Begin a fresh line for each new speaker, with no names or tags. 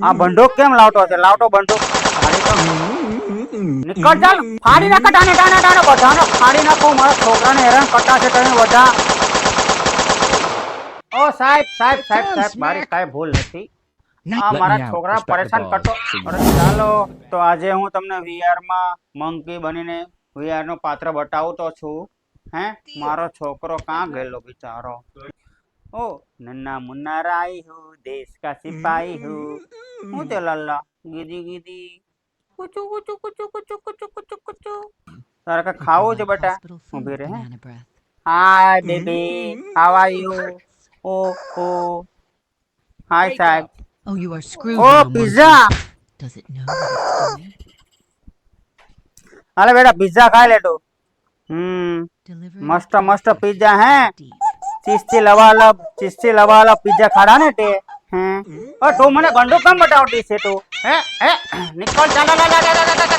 આ બંદૂક કેમ લાવતો છે? લાવતો બંદૂક. નીકળ ચાલ, ફાડી નાખ ટાને બધાને ફાડી નાખો. મારા છોકરાને હેરાન કરતા છે તમે બધા. ઓ સાહેબ મારી કાંઈ ભૂલ નથી. આ મારા છોકરા પરેશાન કરતો. અરે ચાલો તો આજે હું તમને VR માં મંકી બનીને VR નો પાત્ર બતાવતો છું. હે મારો છોકરો કાં ગયેલો બિચારો? ओ नन्ना मुन्ना राई हूँ, देश का सिपाही हूँ. હું તે લલ્લા ગીધી ગીધી કુચુ કુચુ કુચુ કુચુ કુચુ કુચુ કુચુ. તારે કઈ ખાવું છે બેટા? ઊભી રહે. Hi baby, how are you? ઓ ઓ હાય સાહેબ.
Oh, you are screwed
ઓ
now,
pizza.
monkey. Does it know what it's doing?
હાલે બેટા પિઝા ખાઈ લે તું.
Delivering
મસ્ત
the
મસ્ત
package
પિઝા હે.
deep.
ચીઝથી લવાલા પિઝા ખાડા ને તે. હે ઓ તું મને બંદૂક કેમ બતાવતી છે તું? હે હે નીકળ ચાલ.